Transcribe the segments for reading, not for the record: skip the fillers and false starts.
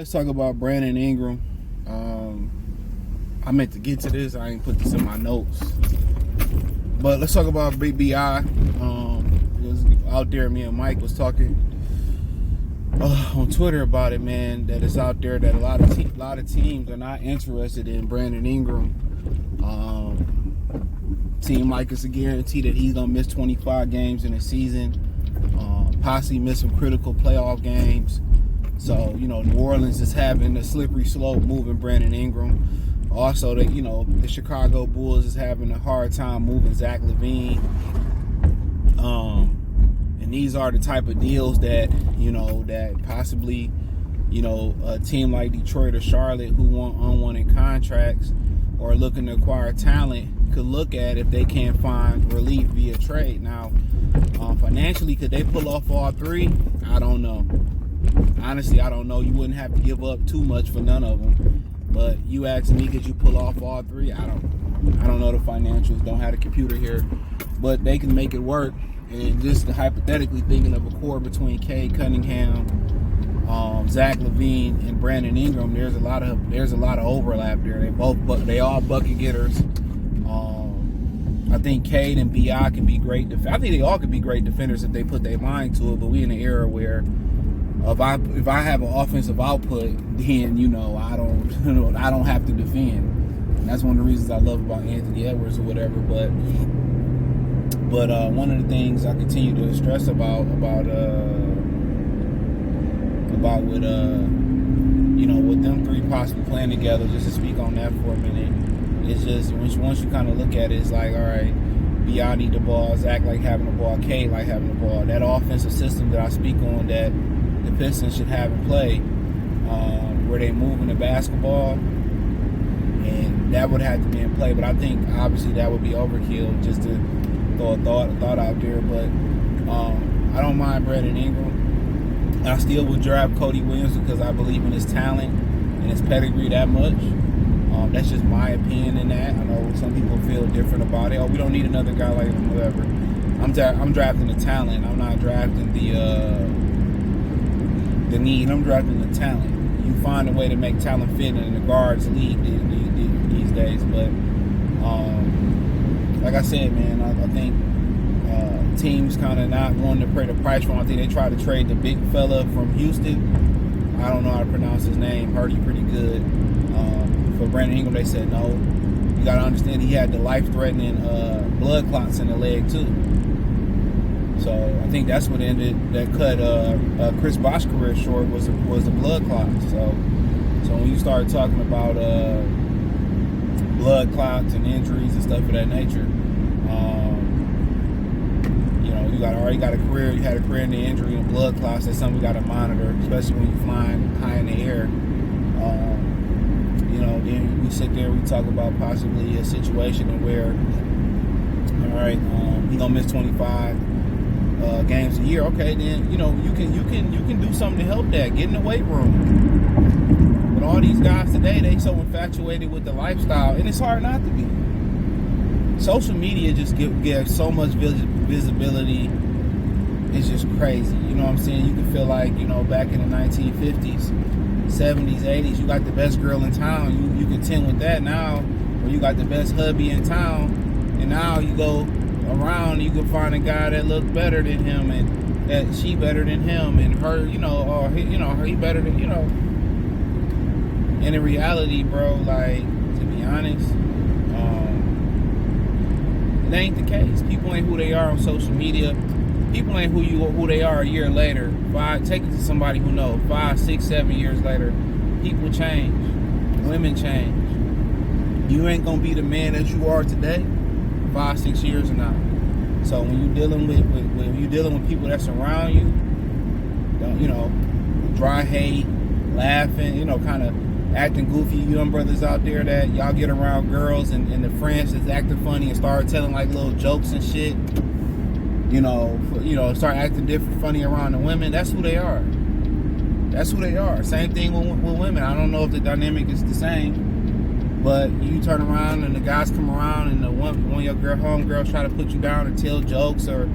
Let's talk about Brandon Ingram. I meant to get to this. I ain't put this in my notes. But let's talk about Big B.I. It was out there, me and Mike was talking on Twitter about it, man, that it's out there that a lot of teams are not interested in Brandon Ingram. Team like it's a guarantee that he's going to miss 25 games in a season, possibly miss some critical playoff games. So, New Orleans is having a slippery slope moving Brandon Ingram. Also, the Chicago Bulls is having a hard time moving Zach LaVine. And these are the type of deals that, that possibly, a team like Detroit or Charlotte who want unwanted contracts or looking to acquire talent could look at if they can't find relief via trade. Now, financially, could they pull off all three? I don't know. Honestly, I don't know. You wouldn't have to give up too much for none of them. But you ask me, could you pull off all three? I don't know the financials. Don't have a computer here. But they can make it work. And just hypothetically thinking of a core between Cade Cunningham, Zach LaVine, and Brandon Ingram, there's a lot of overlap there. They all bucket getters. I think Cade and B.I. can be great. I think they all could be great defenders if they put their mind to it. But we in an era where if I have an offensive output, then I don't have to defend. And that's one of the reasons I love about Anthony Edwards or whatever. But one of the things I continue to stress about with them three possibly playing together, just to speak on that for a minute, it's just once you kind of look at it, it's like, all right, B.I. need the ball, Zach like having the ball, Cade like having the ball. That offensive system that I speak on that the Pistons should have in play, where they moving the basketball, and that would have to be in play. But I think obviously that would be overkill, just to throw a thought out there. But I don't mind Brandon Ingram. I still would draft Cody Williams because I believe in his talent and his pedigree that much. That's just my opinion in that. I know some people feel different about it. Oh, we don't need another guy like him, whatever. I'm drafting the talent. I'm not drafting the need. I'm drafting the talent. You find a way to make talent fit in the guards league these days. But like I said, man, I think teams kind of not wanting to pay the price for him. I think they tried to trade the big fella from Houston. I don't know how to pronounce his name. Heard he pretty good. For Brandon Ingram, they said no. You got to understand he had the life-threatening blood clots in the leg too. So I think that's what that cut Chris Bosh's career short was the blood clots. So when you start talking about blood clots and injuries and stuff of that nature, you already got a career. You had a career in the injury and blood clots. That's something we got to monitor, especially when you're flying high in the air. Then we sit there, we talk about possibly a situation where, all right, he's gonna miss 25 games a year. Okay, then you can do something to help that. Get in the weight room. But all these guys today, they so infatuated with the lifestyle, and it's hard not to be. Social media just gives so much visibility. It's just crazy. You know what I'm saying? You can feel like, back in the 1950s, 70s, 80s, you got the best girl in town. You contend with that now, or you got the best hubby in town, and now you go around, you can find a guy that looks better than him, and that she better than him, and her, or he better than, And in reality, bro, like, to be honest, it ain't the case. People ain't who they are on social media. People ain't who they are a year later. Take it to somebody who knows. 5, 6, 7 years later, people change. Women change. You ain't gonna be the man that you are today 5, 6 years from now. So when you dealing with people that's around you, dry hate, laughing, kind of acting goofy, young brothers out there that y'all get around girls and the friends that's acting funny and start telling like little jokes and shit. Start acting different, funny around the women. That's who they are. That's who they are. Same thing with women. I don't know if the dynamic is the same, but you turn around and the guys come around and one of your homegirls try to put you down and tell jokes or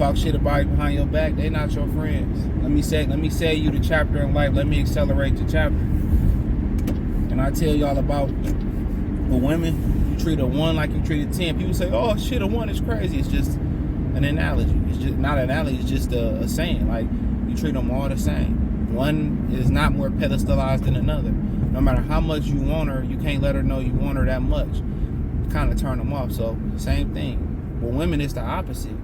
talk shit about you behind your back, they not your friends. Let me say you the chapter in life. Let me accelerate the chapter. And I tell y'all about the women, you treat a 1 like you treat a 10. People say, oh shit, a 1 is crazy. It's just an analogy. It's just not an analogy, it's just a saying. Like, you treat them all the same. One is not more pedestalized than another. No matter how much you want her, you can't let her know you want her that much. Kind of turn them off. So same thing. With women, it's the opposite.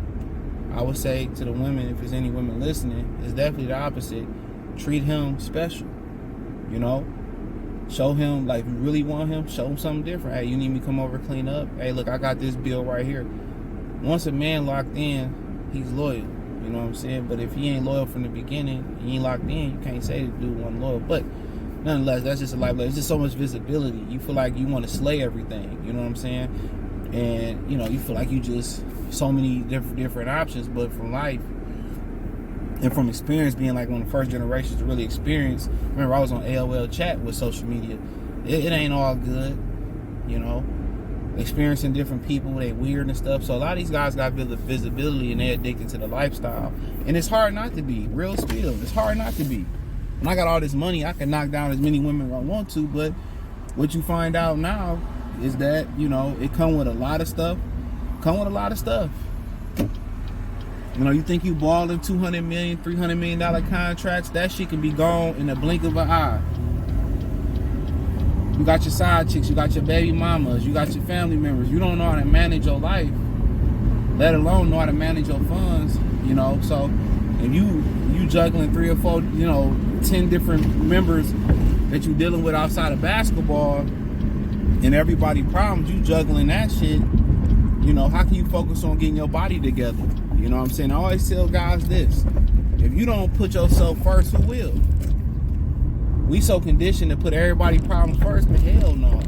I would say to the women, if there's any women listening, it's definitely the opposite. Treat him special. You know, show him, like, if you really want him, show him something different. Hey, you need me to come over, clean up? Hey, look, I got this bill right here. Once a man locked in, he's loyal. You know what I'm saying? But if he ain't loyal from the beginning, he ain't locked in, you can't say the dude wasn't loyal. But nonetheless, that's just a life. There's just so much visibility. You feel like you want to slay everything. You know what I'm saying? And, you know, you feel like you just, so many different options. But from life and from experience, being like one of the first generations to really experience, remember I was on AOL chat with social media. It ain't all good, you know. Experiencing different people, they weird and stuff. So a lot of these guys got visibility and they're addicted to the lifestyle. And it's hard not to be. Real spill. It's hard not to be. When I got all this money, I can knock down as many women as I want to. But what you find out now is that, you know, it come with a lot of stuff. You know, you think you balling $200 million, $300 million contracts, that shit can be gone in the blink of an eye. You got your side chicks, you got your baby mamas, you got your family members. You don't know how to manage your life, let alone know how to manage your funds, you know. So if you juggling 3 or 4, you know, 10 different members that you dealing with outside of basketball and everybody problems, you juggling that shit, you know, how can you focus on getting your body together? You know what I'm saying? I always tell guys this: if you don't put yourself first, who will? We so conditioned to put everybody's problems first, but hell no.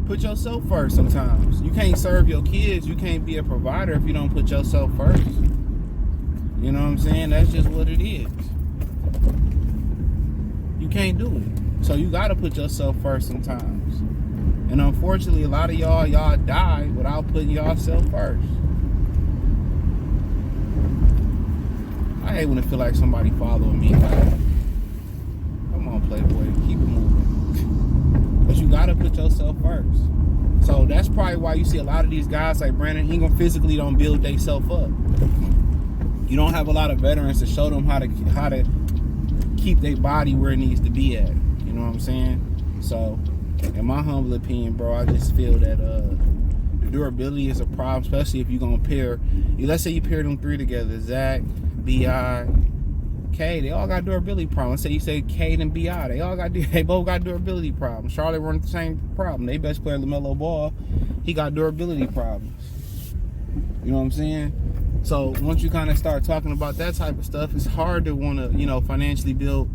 Put yourself first sometimes. You can't serve your kids. You can't be a provider if you don't put yourself first. You know what I'm saying? That's just what it is. You can't do it. So you got to put yourself first sometimes. And unfortunately, a lot of y'all die without putting yourself first. I hate when it feel like somebody following me. Like, Playboy, keep it moving. But you gotta put yourself first. So that's probably why you see a lot of these guys like Brandon Ingram physically don't build themselves up. You don't have a lot of veterans to show them how to keep their body where it needs to be at. You know what I'm saying? So, in my humble opinion, bro, I just feel that the durability is a problem, especially if you're gonna pair. Let's say you pair them 3 together: Zach, B.I., K. They all got durability problems. Say you say K and B.I. They both got durability problems. Charlotte run the same problem. They best player LaMelo Ball, he got durability problems. You know what I'm saying? So once you kind of start talking about that type of stuff, it's hard to want to, you know, financially build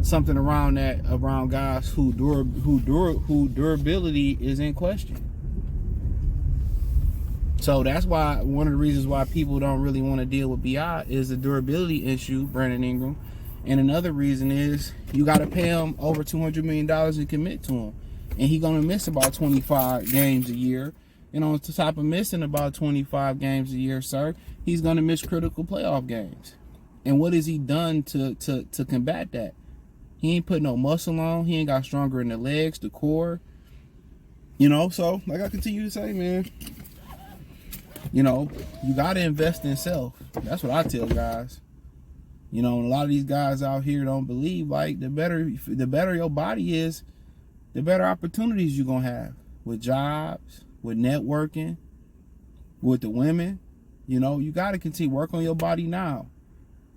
something around that, around guys who durability is in question. So that's why one of the reasons why people don't really want to deal with BI is the durability issue, Brandon Ingram. And another reason is you got to pay him over $200 million and commit to him. And he's going to miss about 25 games a year. And on top of missing about 25 games a year, sir, he's going to miss critical playoff games. And what has he done to combat that? He ain't put no muscle on. He ain't got stronger in the legs, the core. You know, so like I continue to say, man, you know, you got to invest in self. That's what I tell guys. You know, and a lot of these guys out here don't believe, like, the better your body is, the better opportunities you're going to have with jobs, with networking, with the women. You know, you got to continue work on your body now.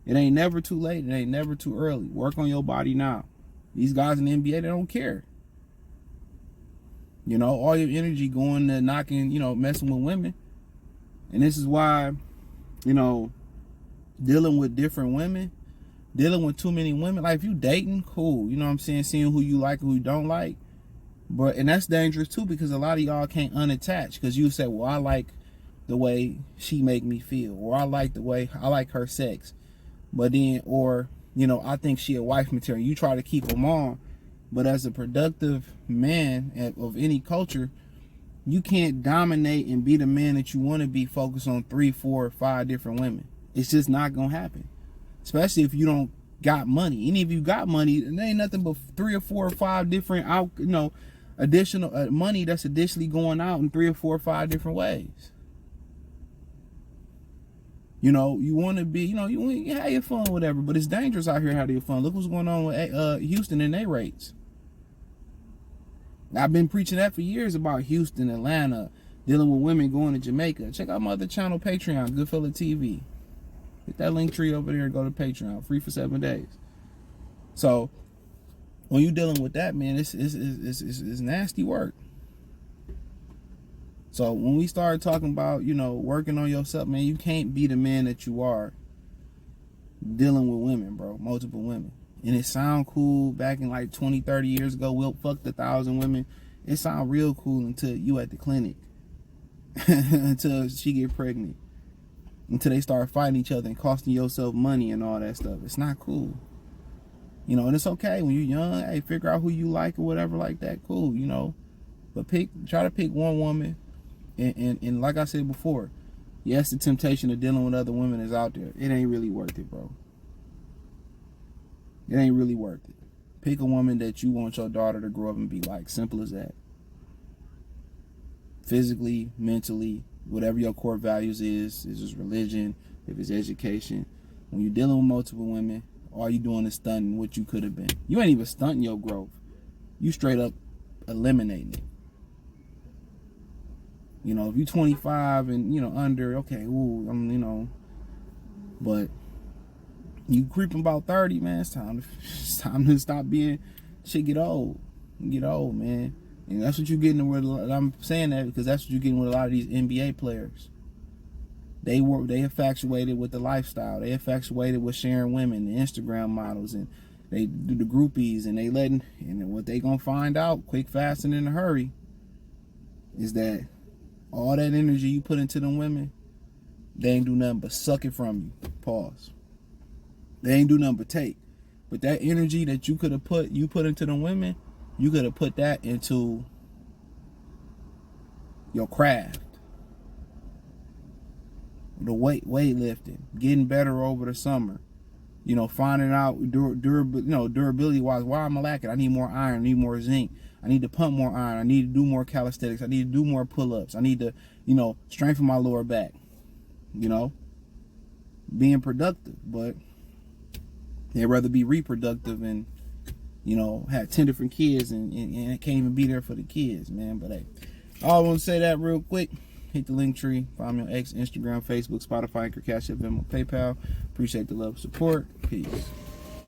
It ain't never too late. It ain't never too early. Work on your body now. These guys in the NBA, they don't care. You know, all your energy going to knocking, you know, messing with women. And this is why, you know, dealing with different women, dealing with too many women, like if you dating, cool, you know what I'm saying, seeing who you like and who you don't like. But, and that's dangerous too, because a lot of y'all can't unattach, because you say, well, I like the way she make me feel, or I like her sex. But then, or, you know, I think she a wife material. You try to keep them on. But as a productive man of any culture, You can't dominate and be the man that you want to be focused on 3, 4, 5 different women. It's just not gonna happen. Especially if you don't got money. Any of you got money, it ain't nothing but 3 or 4 or 5 different additional money that's additionally going out in 3 or 4 or 5 different ways. You want to be, you have your fun, whatever, but it's dangerous out here having your fun. Look what's going on with Houston and their rates. I've been preaching that for years about Houston, Atlanta, dealing with women going to Jamaica. Check out my other channel, Patreon, Goodfella TV. Hit that link tree over there and go to Patreon, free for 7 days. So when you're dealing with that, man, it's nasty work. So when we start talking about, working on yourself, man, you can't be the man that you are dealing with women, bro, multiple women. And it sound cool back in like 20, 30 years ago, we'll fuck 1,000 women. It sound real cool until you at the clinic, until she get pregnant, until they start fighting each other and costing yourself money and all that stuff. It's not cool. And it's okay when you're young, hey, figure out who you like or whatever like that, cool, But try to pick one woman. And like I said before, yes, the temptation of dealing with other women is out there. It ain't really worth it, bro. It ain't really worth it. Pick a woman that you want your daughter to grow up and be like. Simple as that. Physically, mentally, whatever your core values is it's religion, if it's education. When you're dealing with multiple women, all you doing is stunting what you could have been. You ain't even stunting your growth. You straight up eliminating it. If you're 25 and, under, okay, but you creeping about 30, man, it's time to stop being, shit get old. You get old, man. And that's what you're getting with, I'm saying that because that's what you're getting with a lot of these NBA players. They infatuated with the lifestyle. They infatuated with sharing women, the Instagram models, and they do the groupies, and and what they gonna find out quick, fast, and in a hurry is that all that energy you put into them women, they ain't do nothing but suck it from you. Pause. They ain't do nothing but take. But that energy that you could have put into them women, you could have put that into your craft. The weightlifting, getting better over the summer. Finding out durability wise, why am I lacking? I need more iron, I need more zinc. I need to pump more iron. I need to do more calisthenics. I need to do more pull-ups. I need to, strengthen my lower back. Being productive. But they'd rather be reproductive and, have 10 different kids and can't even be there for the kids, man. But hey, I want to say that real quick. Hit the link tree. Find me on X, Instagram, Facebook, Spotify, Anchor, Cash App, Venmo, PayPal. Appreciate the love and support. Peace.